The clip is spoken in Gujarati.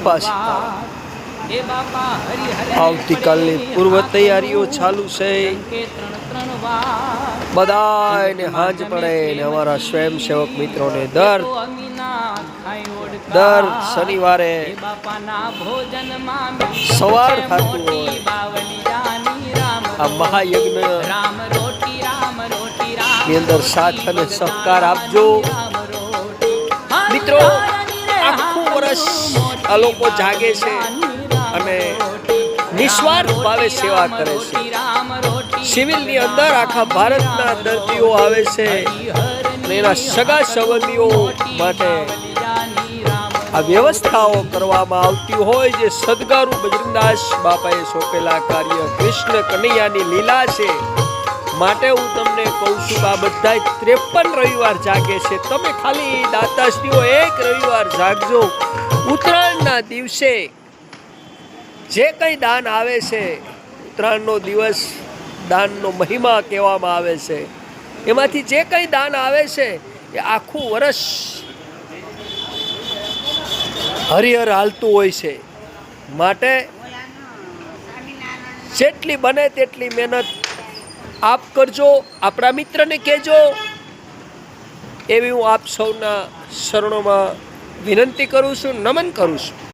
કૃપા સીતારામ। આવતીકાલની પૂર્વ તૈયારીઓ ચાલુ છે। બધાને હાજ પડે ને અમારા સ્વયંસેવક મિત્રોને દર શનિવારે સવાર થતું હોય આ મહાયજ્ઞ ની અંદર સાથ અને સહકાર આપજો મિત્રો। આખું વર્ષ આ લોકો જાગે છે અને નિસ્વાર્થ ભાવે સેવા કરે છે। સિવિલની અંદર આખા ભારતના દર્દીઓ આવે છે અને એના સગા સંબંધીઓ માટે આ વ્યવસ્થાઓ કરવામાં આવતી હોય જે સદગુરુ બજરંગદાસ બાપાએ સોંપેલા કાર્ય કૃષ્ણ કનૈયાની લીલા છે। માટે હું તમને કહું છું આ બધા 53 રવિવાર જાગે છે। તમે ખાલી દાતાશ્રીઓ એક રવિવાર જાગજો। ઉત્તરાયણના દિવસે જે કંઈ દાન આવે છે, ઉત્તરાયણનો દિવસ દાનનો મહિમા કહેવામાં આવે છે, એમાંથી જે કંઈ દાન આવે છે એ આખું વર્ષ હરિહર હાલતું હોય છે। માટે જેટલી બને તેટલી મહેનત આપ કરજો, આપણા મિત્રને કહેજો એવી હું આપ સૌના શરણોમાં વિનંતી કરું છું, નમન કરું છું।